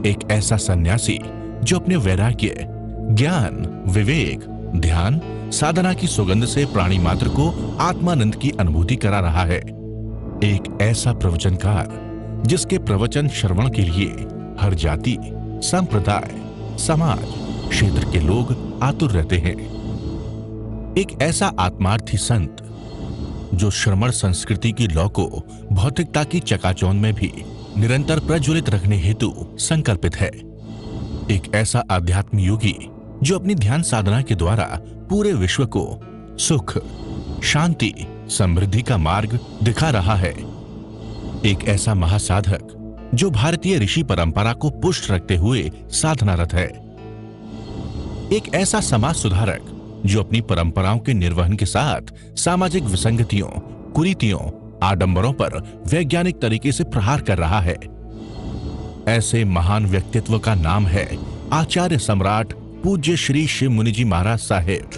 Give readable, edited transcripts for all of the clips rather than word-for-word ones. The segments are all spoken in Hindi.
एक ऐसा सन्यासी जो अपने वैराग्य, ज्ञान, विवेक, ध्यान, साधना की सुगंध से प्राणी मात्र को आत्मानंद की अनुभूति करा रहा है। एक ऐसा प्रवचनकार जिसके प्रवचन श्रवण के लिए हर जाति, संप्रदाय, समाज, क्षेत्र के लोग आतुर रहते हैं। एक ऐसा आत्मार्थी संत जो श्रमण संस्कृति की लौ को भौतिकता की चकाचौंध में भी निरंतर प्रज्वलित रखने हेतु संकल्पित है। एक ऐसा आध्यात्म योगी जो अपनी ध्यान साधना के द्वारा पूरे विश्व को सुख, शांति, समृद्धि का मार्ग दिखा रहा है। एक ऐसा महासाधक जो भारतीय ऋषि परंपरा को पुष्ट रखते हुए साधनारत है। एक ऐसा समाज सुधारक जो अपनी परंपराओं के निर्वहन के साथ सामाजिक विसंगतियों, कुरीतियों, आडंबरों पर वैज्ञानिक तरीके से प्रहार कर रहा है। ऐसे महान व्यक्तित्व का नाम है आचार्य सम्राट पूज्य श्री शिव मुनि जी महाराज साहेब।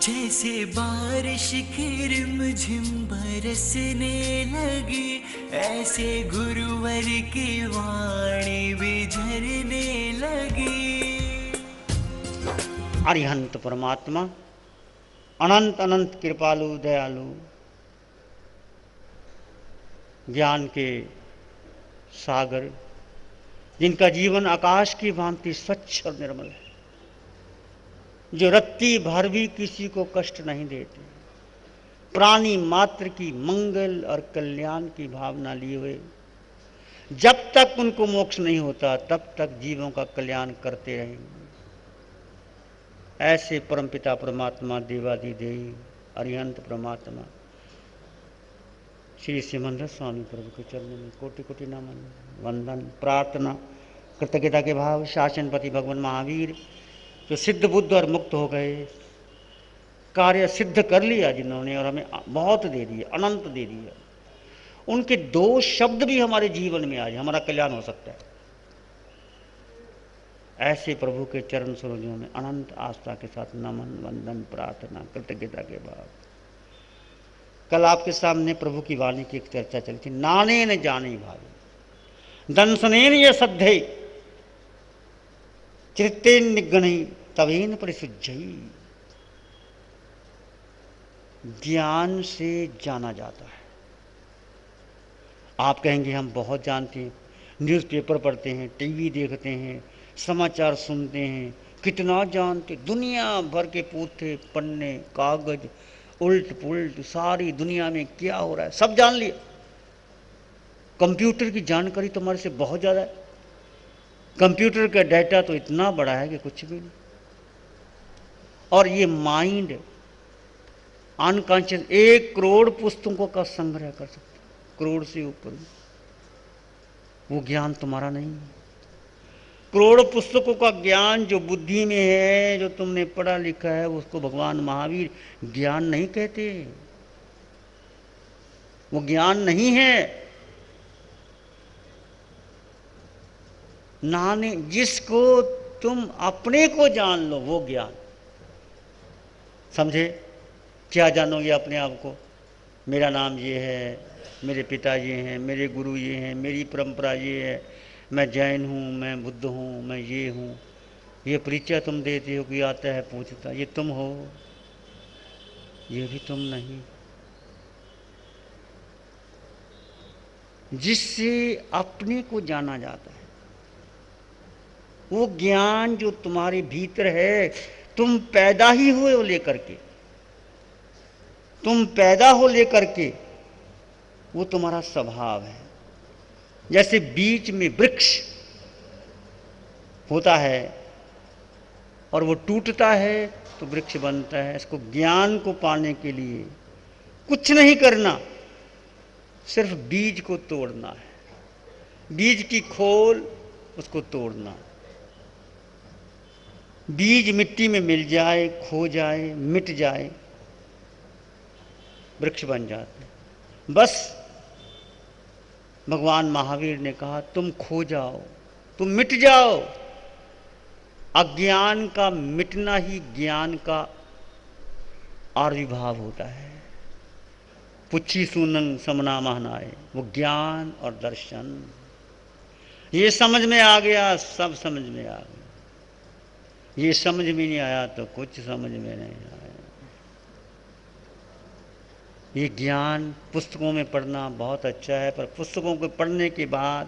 जैसे बारिश की रिमझिम बरसने लगी, ऐसे गुरुवर की वाणी भी झरने लगी। अरिहंत परमात्मा अनंत अनंत कृपालु दयालु, ज्ञान के सागर, जिनका जीवन आकाश की भांति स्वच्छ और निर्मल है, जो रत्ती भर भी किसी को कष्ट नहीं देते, प्राणी मात्र की मंगल और कल्याण की भावना लिए हुए जब तक उनको मोक्ष नहीं होता तब तक जीवों का कल्याण करते रहेंगे। ऐसे परमपिता परमात्मा देवादिदेव अरिहंत परमात्मा श्री सिमंदर स्वामी प्रभु के चरणों में कोटि कोटि नमन, वंदन, प्रार्थना, कृतज्ञता के भाव। शासनपति भगवान महावीर जो सिद्ध बुद्ध और मुक्त हो गए, कार्य सिद्ध कर लिया जिन्होंने और हमें बहुत दे दिया, अनंत दे दिया, उनके दो शब्द भी हमारे जीवन में आज हमारा कल्याण हो सकता है। ऐसे प्रभु के चरण सरोजों में अनंत आस्था के साथ नमन, वंदन, प्रार्थना, कृतज्ञता के भाव। कल आपके सामने प्रभु की वाणी की एक चर्चा चली थी, नाने न जाने भावी दंसनेन ये सद्धे चित्तेन निगणई तवेन परिशुद्धई। ज्ञान से जाना जाता है। आप कहेंगे हम बहुत जानते हैं, न्यूज़पेपर पढ़ते हैं, टीवी देखते हैं, समाचार सुनते हैं, कितना जानते। दुनिया भर के पूथे पन्ने कागज उल्ट पुल्ट सारी दुनिया में क्या हो रहा है सब जान लिया। कंप्यूटर की जानकारी तो हमारे से बहुत ज़्यादा है। कंप्यूटर का डाटा तो इतना बड़ा है कि कुछ भी नहीं। और ये माइंड अनकॉन्शियस 1 करोड़ पुस्तकों का संग्रह कर सकता, करोड़ से ऊपर। वो ज्ञान तुम्हारा नहीं है। करोड़ पुस्तकों का ज्ञान जो बुद्धि में है, जो तुमने पढ़ा लिखा है, उसको भगवान महावीर ज्ञान नहीं कहते। वो ज्ञान नहीं है। नाने जिसको तुम अपने को जान लो वो ज्ञान। समझे? क्या जानोगे अपने आप को? मेरा नाम ये है, मेरे पिता ये हैं, मेरे गुरु ये हैं, मेरी परंपरा ये है, मैं जैन हूँ, मैं बुद्ध हूँ, मैं ये हूँ। ये परिचय तुम देते हो कि आता है पूछता, ये तुम हो? ये भी तुम नहीं। जिससे अपने को जाना जाता है वो ज्ञान जो तुम्हारे भीतर है, तुम पैदा ही हुए हो लेकर के, तुम पैदा हो लेकर के, वो तुम्हारा स्वभाव है। जैसे बीच में वृक्ष होता है और वो टूटता है तो वृक्ष बनता है। इसको ज्ञान को पाने के लिए कुछ नहीं करना, सिर्फ बीज को तोड़ना है। बीज की खोल उसको तोड़ना। बीज मिट्टी में मिल जाए, खो जाए, मिट जाए, वृक्ष बन जाते हैं। बस भगवान महावीर ने कहा तुम खो जाओ, तुम मिट जाओ। अज्ञान का मिटना ही ज्ञान का आविर्भाव होता है। पुच्छी सुनन समना महनाए, वो ज्ञान और दर्शन। ये समझ में आ गया, सब समझ में आ गया। ये समझ में नहीं आया तो कुछ समझ में नहीं आया। ये ज्ञान पुस्तकों में पढ़ना बहुत अच्छा है, पर पुस्तकों को पढ़ने के बाद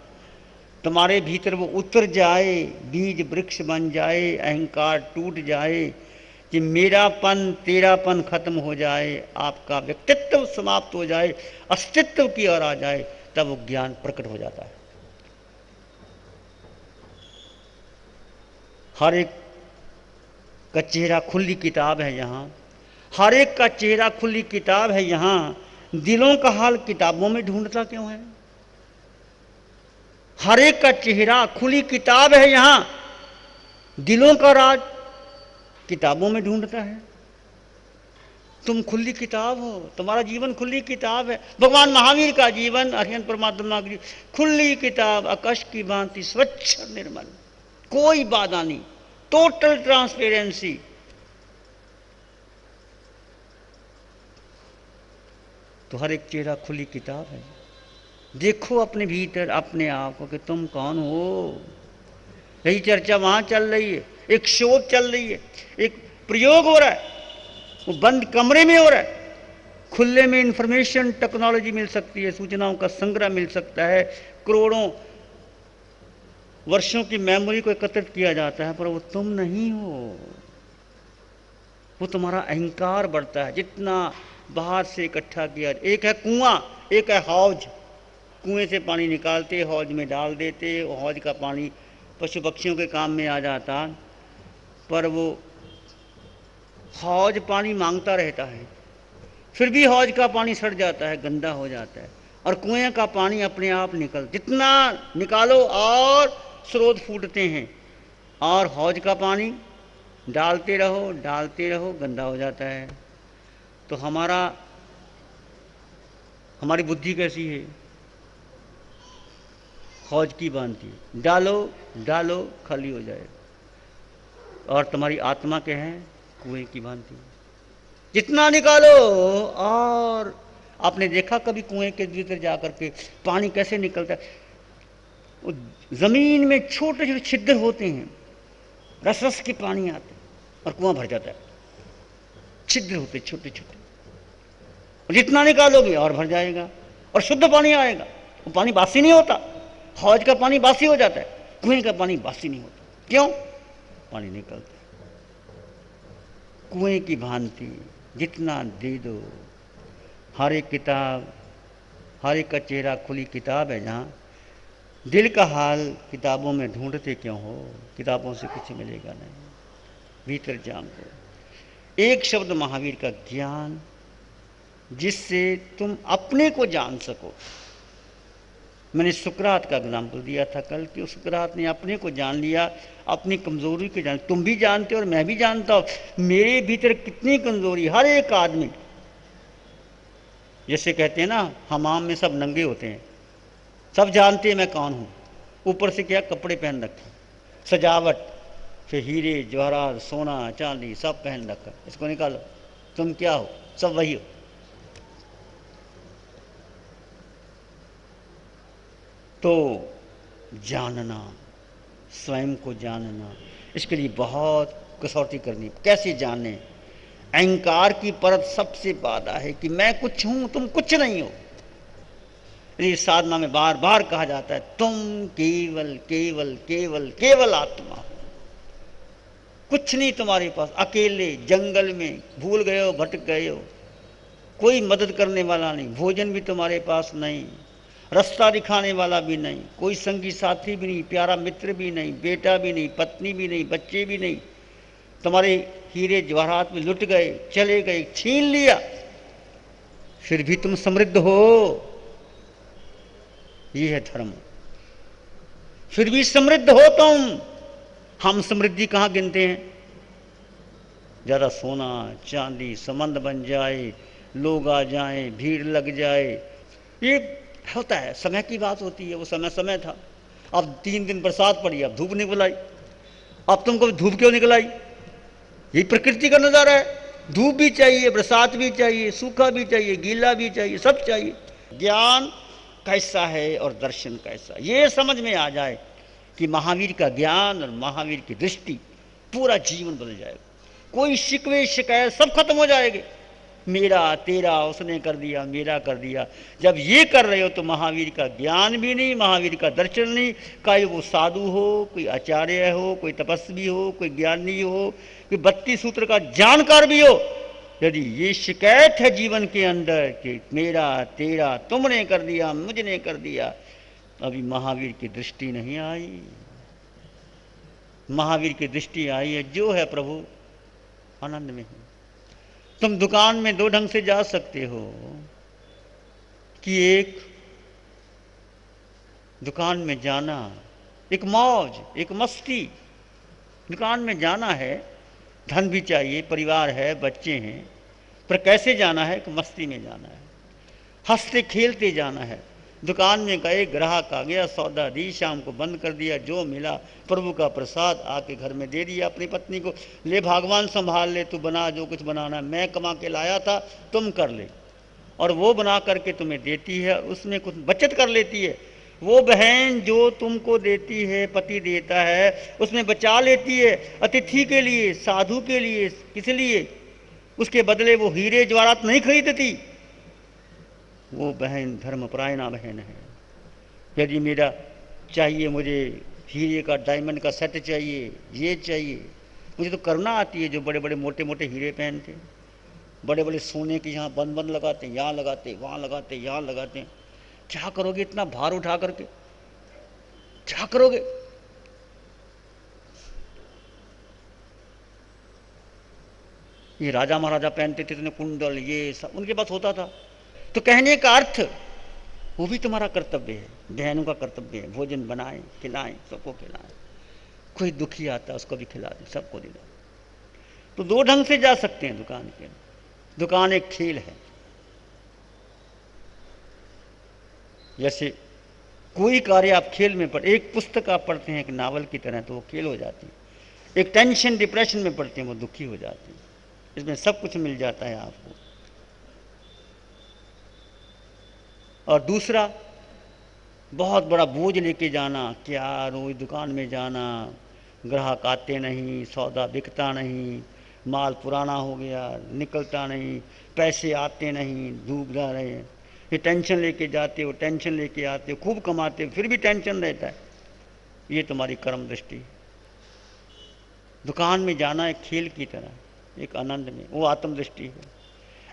तुम्हारे भीतर वो उतर जाए, बीज वृक्ष बन जाए, अहंकार टूट जाए, कि मेरापन तेरापन खत्म हो जाए, आपका व्यक्तित्व समाप्त हो जाए, अस्तित्व की ओर आ जाए, तब वो ज्ञान प्रकट हो जाता है। हर एक का चेहरा खुली किताब है यहाँ, हर एक का चेहरा खुली किताब है यहाँ, दिलों का हाल किताबों में ढूंढता क्यों है? हर एक का चेहरा खुली किताब है यहाँ, दिलों का राज किताबों में ढूंढता है। तुम खुली किताब हो, तुम्हारा जीवन खुली किताब है। भगवान महावीर का जीवन, अरिहंत परमात्मा की खुली किताब, आकाश की भांति स्वच्छ निर्मल, कोई बाधा नहीं, टोटल ट्रांसपेरेंसी। तो हर एक चेहरा खुली किताब है। देखो अपने भीतर अपने आप को कि तुम कौन हो। यही चर्चा वहां चल रही है, एक शोध चल रही है, एक प्रयोग हो रहा है, वो बंद कमरे में हो रहा है। खुले में इंफॉर्मेशन टेक्नोलॉजी मिल सकती है, सूचनाओं का संग्रह मिल सकता है, करोड़ों वर्षों की मेमोरी को एकत्रित किया जाता है, पर वो तुम नहीं हो। वो तुम्हारा अहंकार बढ़ता है जितना बाहर से इकट्ठा किया। एक है कुआं, एक है हौज। कुएं से पानी निकालते, हौज में डाल देते, हौज का पानी पशु पक्षियों के काम में आ जाता, पर वो हौज पानी मांगता रहता है, फिर भी हौज का पानी सड़ जाता है, गंदा हो जाता है। और कुएं का पानी अपने आप जितना निकालो और स्रोत फूटते हैं, और हौज का पानी डालते रहो, गंदा हो जाता है। तो हमारी बुद्धि कैसी है? हौज की भांति, डालो खाली हो जाए। और तुम्हारी आत्मा क्या है? कुएं की भांति, जितना निकालो। और आपने देखा कभी कुएं के भीतर जाकर के पानी कैसे निकलता है? जमीन में छोटे छोटे छिद्र होते हैं, रस के पानी आते हैं और कुआं भर जाता है। छिद्र होते छोटे छोटे, और जितना निकालोगे और भर जाएगा और शुद्ध पानी आएगा। वो पानी बासी नहीं होता। हौज का पानी बासी हो जाता है, कुएं का पानी बासी नहीं होता। क्यों? पानी निकलता है। कुएं की भांति जितना दे दो। हर एक किताब, हर एक का चेहरा खुली किताब है जहाँ दिल का हाल किताबों में ढूंढते क्यों हो? किताबों से कुछ मिलेगा नहीं, भीतर जान। एक शब्द महावीर का ज्ञान, जिससे तुम अपने को जान सको। मैंने सुकरात का एग्जाम्पल दिया था कल कि सुकरात ने अपने को जान लिया, अपनी कमजोरी को जान। तुम भी जानते हो और मैं भी जानता हूं मेरे भीतर कितनी कमजोरी। हर एक आदमी, जैसे कहते हैं ना, हमाम में सब नंगे होते हैं, सब जानते हैं मैं कौन हूं। ऊपर से क्या कपड़े पहन रखे, सजावट, फिर हीरे जवाहरात सोना चांदी सब पहन रखा। इसको निकालो, तुम क्या हो? सब वही हो। तो जानना, स्वयं को जानना, इसके लिए बहुत कसौटी करनी। कैसे जाने? अहंकार की परत सबसे बाधा है कि मैं कुछ हूं, तुम कुछ नहीं हो। इस साधना में बार बार कहा जाता है तुम केवल केवल केवल केवल आत्मा हो, कुछ नहीं तुम्हारे पास। अकेले जंगल में भूल गए हो, भटक गए हो, कोई मदद करने वाला नहीं, भोजन भी तुम्हारे पास नहीं, रास्ता दिखाने वाला भी नहीं, कोई संगी साथी भी नहीं, प्यारा मित्र भी नहीं, बेटा भी नहीं, पत्नी भी नहीं, बच्चे भी नहीं। तुम्हारे हीरे जवाहरात में लुट गए, चले गए, छीन लिया, फिर भी तुम समृद्ध हो। ये है धर्म। फिर भी समृद्ध हो तुम। हम समृद्धि कहाँ गिनते हैं? ज्यादा सोना चांदी, संबंध बन जाए, लोग आ जाएं, भीड़ लग जाए, ये होता है, समय की बात होती है। वो समय था। अब 3 दिन बरसात पड़ी, अब धूप निकल आई। अब तुमको धूप क्यों निकल आई? यही प्रकृति का नजारा है। धूप भी चाहिए, बरसात भी चाहिए, सूखा भी चाहिए, गीला भी चाहिए, सब चाहिए। ज्ञान कैसा है और दर्शन कैसा, ये समझ में आ जाए कि महावीर का ज्ञान और महावीर की दृष्टि, पूरा जीवन बदल जाएगा। कोई शिकवे शिकायत सब खत्म हो जाएंगे। मेरा तेरा उसने कर दिया, मेरा कर दिया। जब ये कर रहे हो तो महावीर का ज्ञान भी नहीं, महावीर का दर्शन नहीं। चाहे वो साधु हो, कोई आचार्य हो, कोई तपस्वी हो, कोई ज्ञानी हो, कोई 32 सूत्र का जानकार भी हो, यदि ये शिकायत है जीवन के अंदर कि मेरा तेरा, तुमने कर दिया, मुझने कर दिया, अभी महावीर की दृष्टि नहीं आई। महावीर की दृष्टि आई है, जो है प्रभु आनंद में है। तुम दुकान में दो ढंग से जा सकते हो कि एक दुकान में जाना, एक मौज, एक मस्ती। दुकान में जाना है, धन भी चाहिए, परिवार है, बच्चे हैं, पर कैसे जाना है कि मस्ती में जाना है, हंसते खेलते जाना है। दुकान में गए, ग्राहक आ गया, सौदा दी, शाम को बंद कर दिया, जो मिला प्रभु का प्रसाद आके घर में दे दिया अपनी पत्नी को, ले भगवान संभाल ले, तू बना जो कुछ बनाना, मैं कमा के लाया था, तुम कर ले। और वो बना करके तुम्हें देती है, उसमें कुछ बचत कर लेती है। वो बहन जो तुमको देती है, पति देता है, उसमें बचा लेती है अतिथि के लिए, साधु के लिए, किस लिए, उसके बदले वो हीरे जवाहरात नहीं खरीदती। वो बहन धर्मपरायणा बहन है। यदि मेरा चाहिए, मुझे हीरे का डायमंड का सेट चाहिए, ये चाहिए, मुझे तो करना आती है। जो बड़े बड़े मोटे मोटे हीरे पहनते, बड़े बड़े सोने के यहाँ बंद बंद लगाते, यहाँ लगाते, वहाँ लगाते, यहाँ लगाते, क्या करोगे इतना भार उठा करके, क्या करोगे? ये राजा महाराजा पहनते थे इतने कुंडल, ये सब उनके पास होता था। तो कहने का अर्थ, वो भी तुम्हारा कर्तव्य है, बहनों का कर्तव्य है, भोजन बनाएं, खिलाएं, सबको खिलाएं। कोई दुखी आता है उसको भी खिला दें, सबको दे दें। तो दो ढंग से जा सकते हैं दुकान के। दुकान एक खेल है। जैसे कोई कार्य आप खेल में पढ़, एक पुस्तक आप पढ़ते हैं एक नावल की तरह, तो वो खेल हो जाती है। एक टेंशन डिप्रेशन में पढ़ते हैं, वो दुखी हो जाती है। इसमें सब कुछ मिल जाता है आपको। और दूसरा, बहुत बड़ा बोझ लेके जाना, क्या रोज दुकान में जाना, ग्राहक आते नहीं, सौदा बिकता नहीं, माल पुराना हो गया, निकलता नहीं, पैसे आते नहीं, डूब जा रहे हैं, ये टेंशन लेके जाते हो, टेंशन लेके आते हो, खूब कमाते हो, फिर भी टेंशन रहता है। ये तुम्हारी कर्म दृष्टि। दुकान में जाना एक खेल की तरह, एक आनंद में, वो आत्म दृष्टि है।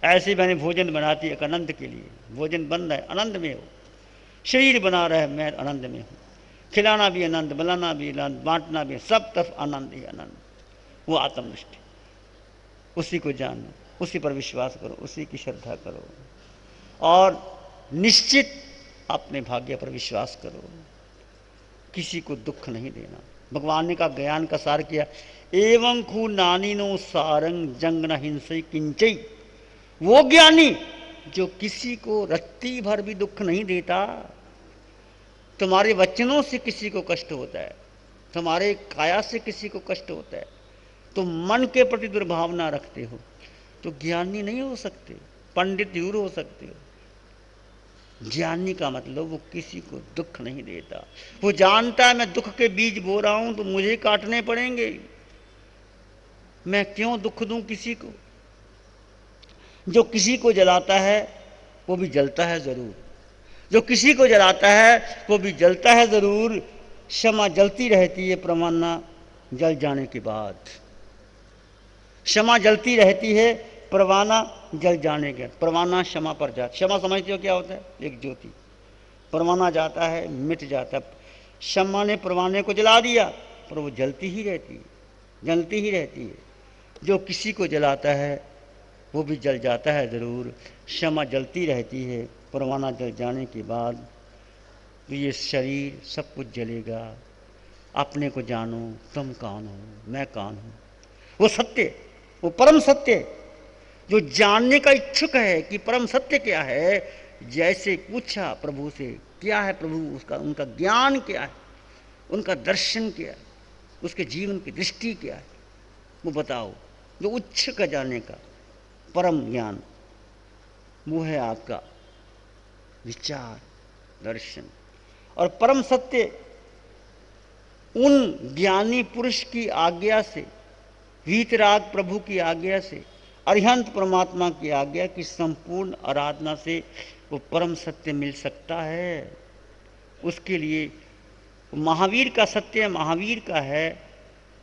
ऐसे मैंने भोजन बनाती है एक आनंद के लिए, भोजन बन रहा है आनंद में हो, शरीर बना रहा है मैं आनंद में हूँ, खिलाना भी आनंद, बनाना भी आनंद, बांटना भी, सब तरफ आनंद ही आनंद। वो आत्मदृष्टि, उसी को जानो, उसी पर विश्वास करो, उसी की श्रद्धा करो और निश्चित अपने भाग्य पर विश्वास करो। किसी को दुख नहीं देना। भगवान ने का ज्ञान का सार किया, एवं खू नानिनो सारंग जंग न हिंसई किंचई। वो ज्ञानी जो किसी को रत्ती भर भी दुख नहीं देता। तुम्हारे वचनों से किसी को कष्ट होता है, तुम्हारे काया से किसी को कष्ट होता है, तुम मन के प्रति दुर्भावना रखते हो, तो ज्ञानी नहीं हो सकते। पंडित जरूर हो सकते हो। ज्ञानी का मतलब वो किसी को दुख नहीं देता। वो जानता है मैं दुख के बीज बो रहा हूं तो मुझे काटने पड़ेंगे, मैं क्यों दुख दूं किसी को। जो किसी को जलाता है वो भी जलता है जरूर, जो किसी को जलाता है वो भी जलता है जरूर। क्षमा जलती रहती है परवाना जल जाने के बाद। क्षमा जलती रहती है परवाना जल जाने के। परवाना क्षमा पर जाता। क्षमा समझते हो क्या होता है? एक ज्योति। परवाना जाता है, मिट जाता है। क्षमा ने परवाने को जला दिया पर वो जलती ही रहती है, जलती ही रहती है। जो किसी को जलाता है वो भी जल जाता है ज़रूर। क्षमा जलती रहती है, परवाना जल जाने के बाद तो ये शरीर सब कुछ जलेगा। अपने को जानो, तुम कौन हो, मैं कौन हूँ। वो सत्य, वो परम सत्य जो जानने का इच्छुक है कि परम सत्य क्या है। जैसे पूछा प्रभु से क्या है प्रभु, उसका उनका ज्ञान क्या है, उनका दर्शन क्या है, उसके जीवन की दृष्टि क्या है, वो बताओ। जो उच्च का जानने का परम ज्ञान वो है आपका विचार दर्शन। और परम सत्य उन ज्ञानी पुरुष की आज्ञा से, वीतराग प्रभु की आज्ञा से, अरिहंत परमात्मा की आज्ञा की संपूर्ण आराधना से वो परम सत्य मिल सकता है। उसके लिए महावीर का सत्य महावीर का है,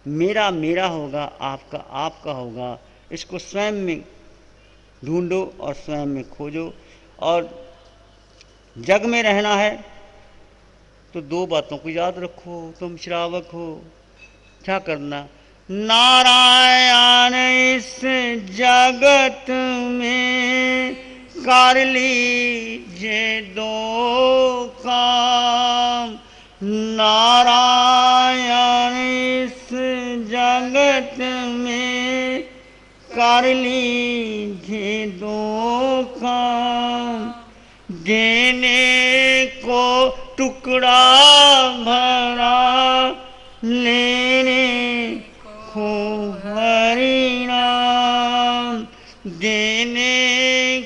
मेरा मेरा होगा, आपका आपका होगा। इसको स्वयं में ढूंढो और स्वयं में खोजो। और जग में रहना है तो दो बातों को याद रखो। तुम श्रावक हो, क्या करना? नारायण इस जगत में कर लीजिए दो काम। नारायण इस जगत में कर लीजिए दो काम। देने को टुकड़ा भरा, लेने को हरिनाम। देने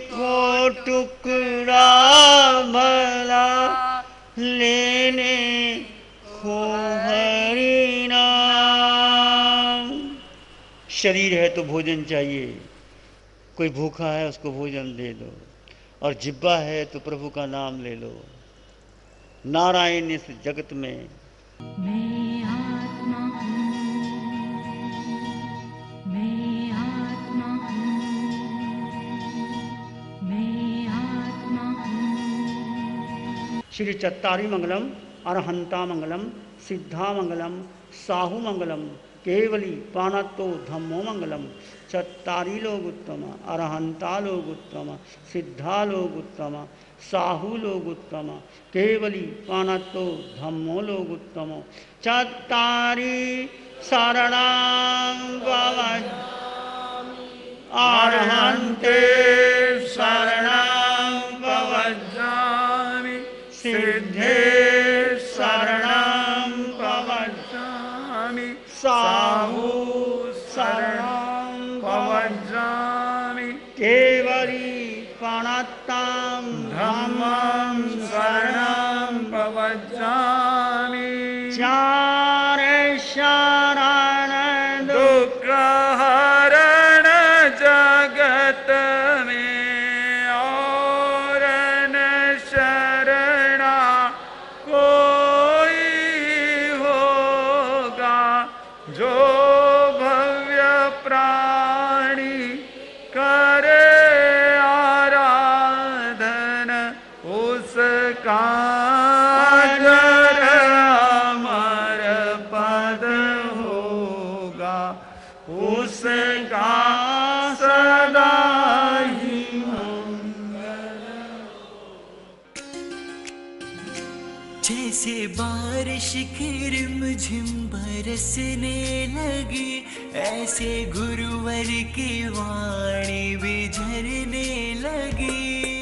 को टुकड़ा भरा, लेने को हरिनाम। शरीर है तो भोजन चाहिए, कोई भूखा है उसको भोजन दे दो। और जिब्बा है तो प्रभु का नाम ले लो। नारायण इस जगत में। मैं आत्मा हूँ, मैं आत्मा हूँ, मैं आत्मा हूँ। श्री चत्तारी मंगलम, अरहंता मंगलम, सिद्धा मंगलम, साहू मंगलम, केवली पाणत्तो धम्मो मंगलम। चत्तारी लोग उत्तम, अरहंता लोग उत्तम, सिद्धा लोग उत्तम, साहू लोग उत्तम, केवली पाणत्तो धम्मो लोग उत्तम। चत्तारी शरणां भवज्जामि, अरहन्ते शरणां भवज्जामि, सिद्धे शरणं भवज्जामि, साहू शरणं भवज्जामि, केवली पाणत्तं धम्मं शरणं भवज्जामि। चार शरण दुःखहरण जगत में, और न शरणा कोई होगा। जो भव्य प्राणी करे आराधन, उसका अजर अमर पद होगा। उसका सदा ही जैसे बारिश की रिमझिम बरसने लगी, ऐसे गुरुवर की वाणी भी झरने लगी।